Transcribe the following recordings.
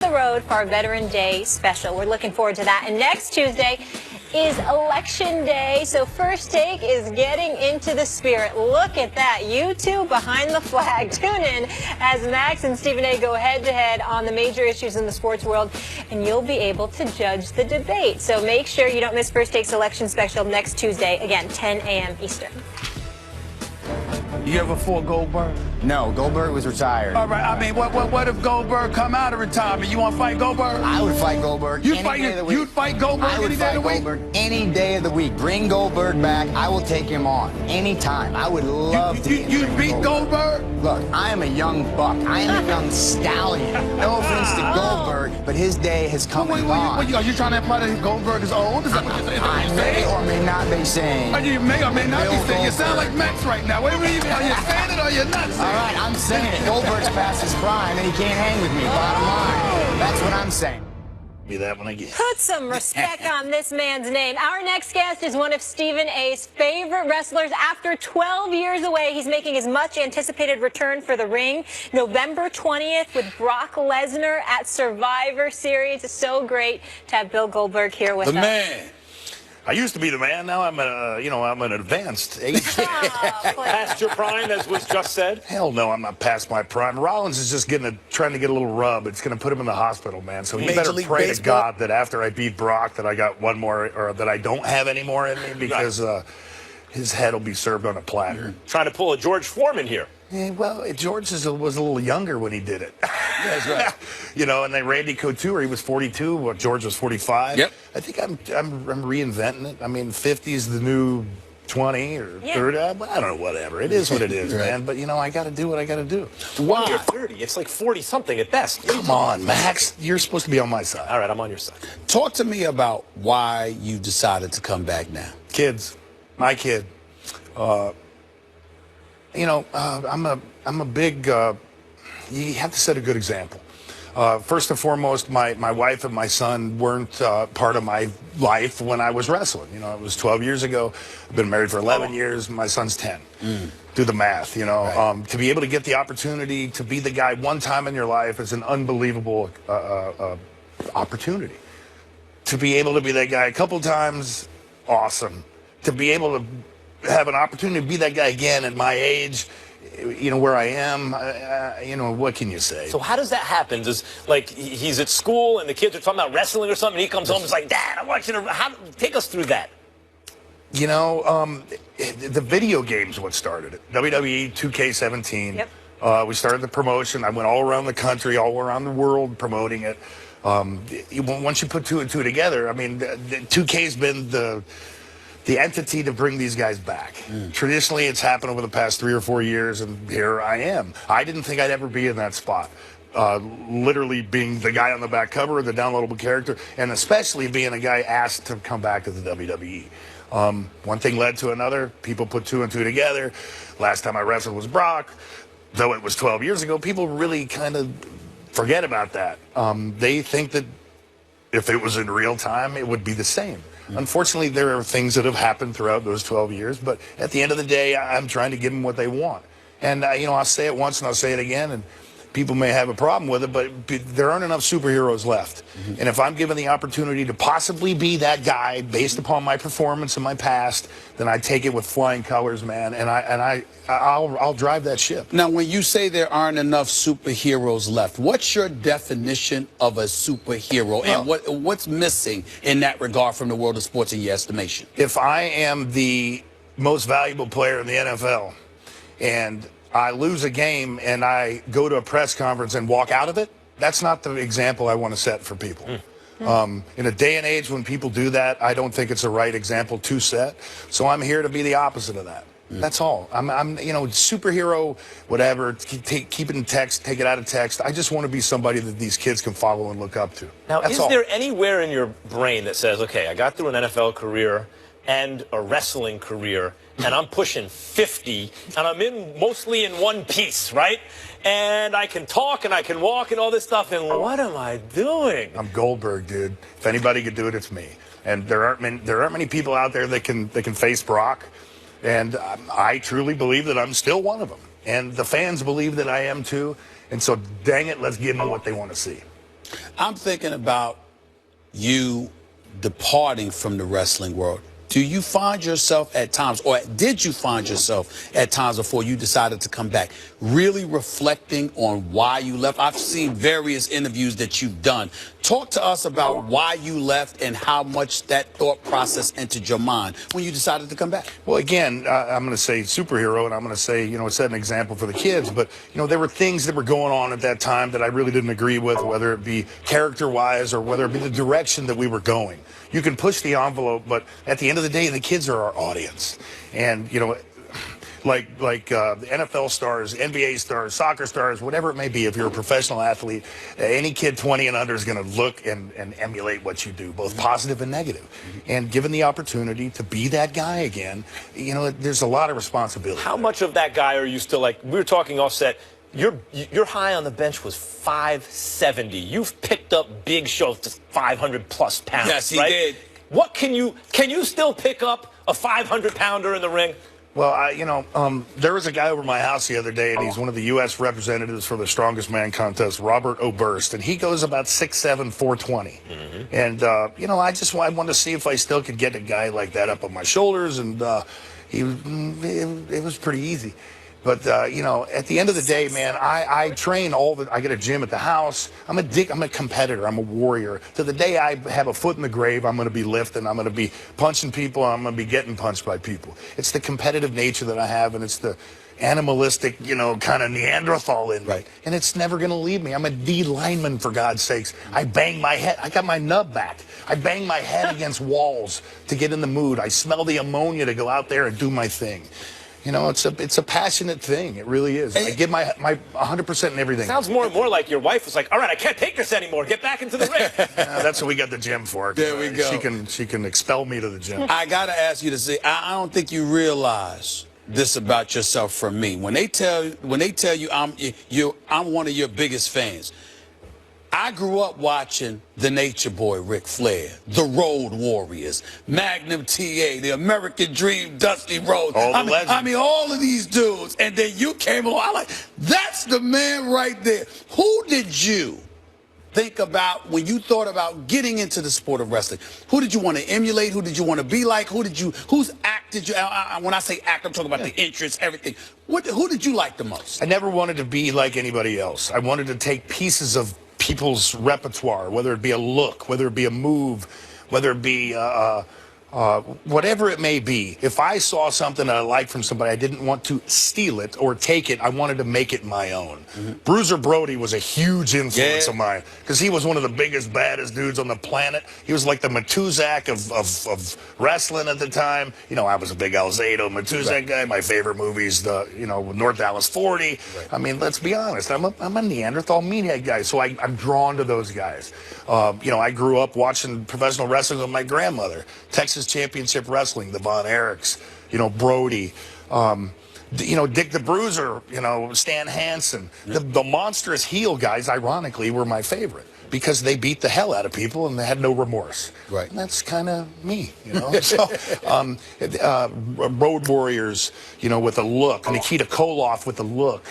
The road for our Veteran Day special. We're looking forward to that. And next Tuesday is Election Day, so First Take is getting into the spirit. Look at that. You two behind the flag. Tune in as Max and Stephen A go head-to-head on the major issues in the sports world, and you'll be able to judge the debate. So make sure you don't miss First Take's election special next Tuesday, again, 10 a.m. Eastern. You ever fought Goldberg? No, Goldberg was retired. All right, I mean, what if Goldberg come out of retirement? You want to fight Goldberg? I would fight Goldberg any day of the week. You'd fight Goldberg any day of the week? I would fight Goldberg any day of the week. Bring Goldberg back. I will take him on anytime. I would love to. You'd beat Goldberg? Look, I am a young buck. I am a young stallion. No offense to Goldberg, but his day has come and gone. Are you trying to imply that Goldberg is old? Is that what you're saying? I may or may not be saying. You may or may not be saying. You sound like Max right now. Wait a minute. Are you saying it or you're not saying it? All right, I'm saying it. Goldberg's past his prime, and he can't hang with me. Bottom line. That's what I'm saying. Be that one again. Put some respect on this man's name. Our next guest is one of Stephen A's favorite wrestlers. After 12 years away, he's making his much anticipated return for the ring November 20th with Brock Lesnar at Survivor Series. It's so great to have Bill Goldberg here with us. The man. I used to be the man. Now I'm I'm an advanced age. Past your prime, as was just said? Hell no, I'm not past my prime. Rollins is just trying to get a little rub. It's going to put him in the hospital, man. So you better pray to God that after I beat Brock that I got one more, or that I don't have any more in me, because his head will be served on a platter. Trying to pull a George Foreman here. Yeah, well, George was a little younger when he did it. That's right. And then Randy Couture, he was 42. Well, George was 45. Yep. I think I'm reinventing it. I mean, 50 is the new 20 or 30. I don't know, whatever. It is what it is, man. But, I got to do what I got to do. Why? You're 30. It's like 40-something at best. Come on, Max. You're supposed to be on my side. All right, I'm on your side. Talk to me about why you decided to come back now. Kids. My kid. I'm a big, you have to set a good example. First and foremost, my wife and my son weren't part of my life when I was wrestling. It was 12 years ago. I've been married for 11 years. My son's 10. Do the math, Right. To be able to get the opportunity to be the guy one time in your life is an unbelievable opportunity. To be able to be that guy a couple times, awesome. To be able to have an opportunity to be that guy again at my age, where I am, what can you say? So how does that happen? He's at school and the kids are talking about wrestling or something, and he comes home and is like, Dad, I want you to, take us through that. The video game's what started it. WWE 2K17. Yep. We started the promotion. I went all around the country, all around the world promoting it. Once you put two and two together, the 2K's been the entity to bring these guys back. Traditionally, it's happened over the past 3 or 4 years, and here I am. I didn't think I'd ever be in that spot. Literally being the guy on the back cover, the downloadable character, and especially being a guy asked to come back to the WWE. One thing led to another. People put two and two together. Last time I wrestled was Brock. Though it was 12 years ago, people really kind of forget about that. They think that if it was in real time, it would be the same. Unfortunately, there are things that have happened throughout those 12 years, but at the end of the day, I'm trying to give them what they want. And, I'll say it once and I'll say it again, and people may have a problem with it, but there aren't enough superheroes left. And if I'm given the opportunity to possibly be that guy based upon my performance in my past, then I take it with flying colors, man, and I'll drive that ship. Now, when you say there aren't enough superheroes left, what's your definition of a superhero, and what's missing in that regard from the world of sports in your estimation? If I am the most valuable player in the NFL and I lose a game and I go to a press conference and walk out of it, that's not the example I want to set for people. In a day and age when people do that, I don't think it's the right example to set. So I'm here to be the opposite of that. That's all. I'm superhero, whatever, keep it in text, take it out of text. I just want to be somebody that these kids can follow and look up to. Now, is there anywhere in your brain that says, okay, I got through an NFL career and a wrestling career, and I'm pushing 50, and I'm mostly in one piece, right? And I can talk and I can walk and all this stuff, and what am I doing? I'm Goldberg, dude. If anybody could do it, it's me. And there aren't many people out there that can face Brock, and I truly believe that I'm still one of them. And the fans believe that I am too. And so, dang it, let's give them what they want to see. I'm thinking about you departing from the wrestling world. Do you find yourself at times, or did you find yourself at times before you decided to come back, really reflecting on why you left? I've seen various interviews that you've done. Talk to us about why you left and how much that thought process entered your mind when you decided to come back. Well, again, I'm going to say superhero, and I'm going to say, set an example for the kids. But, there were things that were going on at that time that I really didn't agree with, whether it be character-wise or whether it be the direction that we were going. You can push the envelope, but at the end of the day, the kids are our audience. And, like the NFL stars, NBA stars, soccer stars, whatever it may be, if you're a professional athlete, any kid 20 and under is going to look and emulate what you do, both positive and negative. And given the opportunity to be that guy again, there's a lot of responsibility. How much of that guy are you still like? We were talking offset. Your high on the bench was 570. You've picked up big shows to 500 plus pounds. Yes, he right? did. What can you still pick up a 500 pounder in the ring? Well, there was a guy over my house the other day, and he's one of the U.S. representatives for the Strongest Man contest, Robert Oberst, and he goes about 6'7", 420. And, I wanted to see if I still could get a guy like that up on my shoulders, and it was pretty easy. But, at the end of the day, man, I train I get a gym at the house. I'm a competitor. I'm a warrior. To the day I have a foot in the grave, I'm going to be lifting. I'm going to be punching people. I'm going to be getting punched by people. It's the competitive nature that I have, and it's the animalistic, kind of Neanderthal in me. Right. And it's never going to leave me. I'm a D lineman, for God's sakes. I bang my head. I got my nub back. I bang my head against walls to get in the mood. I smell the ammonia to go out there and do my thing. It's a passionate thing. It really is. I give my 100% in everything. Sounds more and more like your wife was like, all right, I can't take this anymore. Get back into the ring. That's what we got the gym for. There we go. She can expel me to the gym. I got to ask you to say, I don't think you realize this about yourself from me. When they tell you I'm one of your biggest fans. I grew up watching the Nature Boy, Ric Flair, the Road Warriors, Magnum TA, the American Dream, Dusty Rhodes. I mean, all of these dudes. And then you came along. I'm like, that's the man right there. Who did you think about when you thought about getting into the sport of wrestling? Who did you want to emulate? Who did you want to be like? Whose act did you? When I say act, I'm talking about the entrance, everything. Who did you like the most? I never wanted to be like anybody else. I wanted to take pieces of people's repertoire, whether it be a look, whether it be a move, whether it be whatever it may be. If I saw something that I liked from somebody, I didn't want to steal it or take it. I wanted to make it my own. Bruiser Brody was a huge influence of mine because he was one of the biggest, baddest dudes on the planet. He was like the Matuzak of wrestling at the time. I was a big Alzado Matuzak guy. My favorite movies, North Dallas 40. I mean, let's be honest. I'm a Neanderthal meathead guy, so I'm drawn to those guys. I grew up watching professional wrestling with my grandmother. Texas Championship Wrestling, the Von Erichs, Brody, Dick the Bruiser, Stan Hansen. The monstrous heel guys, ironically, were my favorite because they beat the hell out of people and they had no remorse. Right. And that's kind of me, So, Road Warriors, with a look. Nikita Koloff with a look.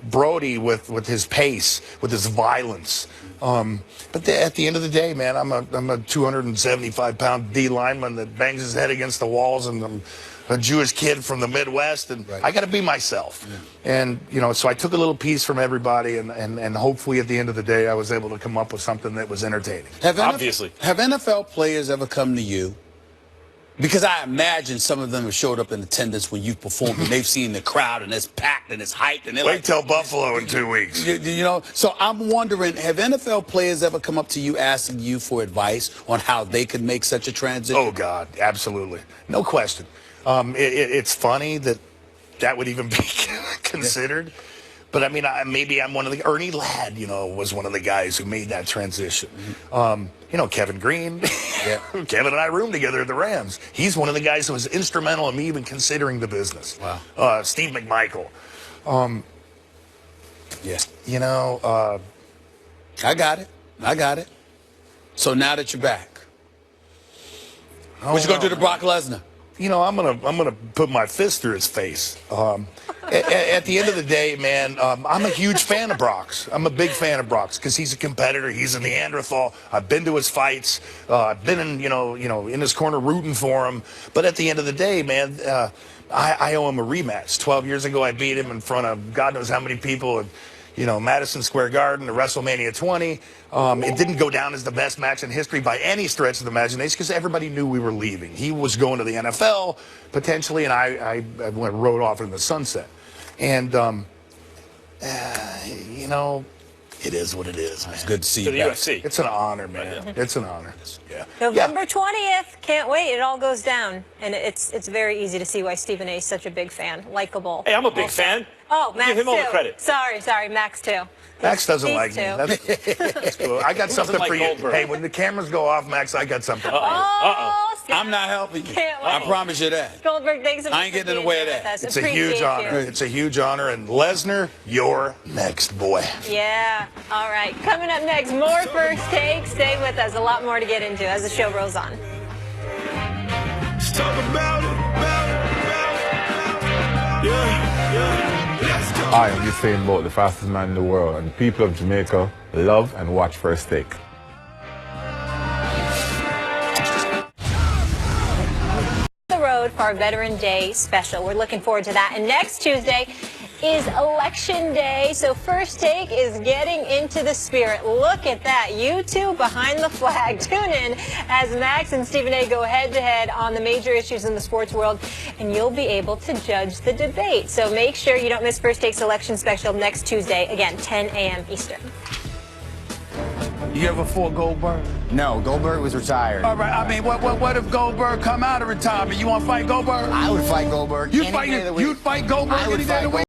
Brody with his pace, with his violence. But at the end of the day, man, I'm a 275-pound D lineman that bangs his head against the walls, and I'm a Jewish kid from the Midwest, and I got to be myself. And so I took a little piece from everybody, and hopefully at the end of the day, I was able to come up with something that was entertaining. Have NFL players ever come to you? Because I imagine some of them have showed up in attendance when you performed, and they've seen the crowd, and it's packed, and it's hyped, and they're Wait till Buffalo in 2 weeks. So I'm wondering, have NFL players ever come up to you asking you for advice on how they could make such a transition? Oh, God, absolutely. No question. It's funny that would even be considered. But, I mean, maybe I'm one of the – Ernie Ladd, was one of the guys who made that transition. Kevin Green. Kevin and I roomed together at the Rams. He's one of the guys who was instrumental in me even considering the business. Wow. Steve McMichael. I got it. So now that you're back, what you going to do to Brock Lesnar? I'm gonna put my fist through his face. At the end of the day, man, I'm a huge fan of Brock's. I'm a big fan of Brock's because he's a competitor. He's a Neanderthal. I've been to his fights. I've been in, in his corner rooting for him. But at the end of the day, man, I owe him a rematch. 12 years ago, I beat him in front of God knows how many people at, Madison Square Garden at WrestleMania 20. It didn't go down as the best match in history by any stretch of the imagination because everybody knew we were leaving. He was going to the NFL potentially, and I rode off in the sunset. And, it is what it is, man. It's good to see To you the back. UFC. It's an honor, man. It's an honor. Yeah. November 20th. Can't wait. It all goes down. And it's very easy to see why Stephen A is such a big fan. Likeable. Hey, I'm a big also. fan. Oh, Max Give him all the too. credit. Sorry, Max too. Max doesn't These like me. two. That's cool. I got something like for you. Goldberg? Hey, when the cameras go off, Max, I got something for you. Oh, I'm not helping you. Can't wait. I promise you that. Goldberg, thanks so much I ain't for getting in the being way of here that. with us. It's a huge Appreciate honor. you. It's a huge honor. And Lesnar, you're next, boy. Yeah. All right. Coming up next, more First Take. Stay with us. A lot more to get into as the show rolls on. Let's talk about it. Let's go. I am Usain Bolt, the fastest man in the world, and the people of Jamaica love and watch First Take. The road for our Veteran Day special. We're looking forward to that. And next Tuesday is Election Day, so First Take is getting into the spirit. Look at that. You two behind the flag. Tune in as Max and Stephen A go head-to-head on the major issues in the sports world, and you'll be able to judge the debate. So make sure you don't miss First Take's election special next Tuesday, again, 10 a.m. Eastern. You ever fought Goldberg? No, Goldberg was retired. All right, I mean, what if Goldberg come out of retirement? You want to fight Goldberg? I would fight Goldberg any day of the week. You'd fight Goldberg I would any day of the fight week?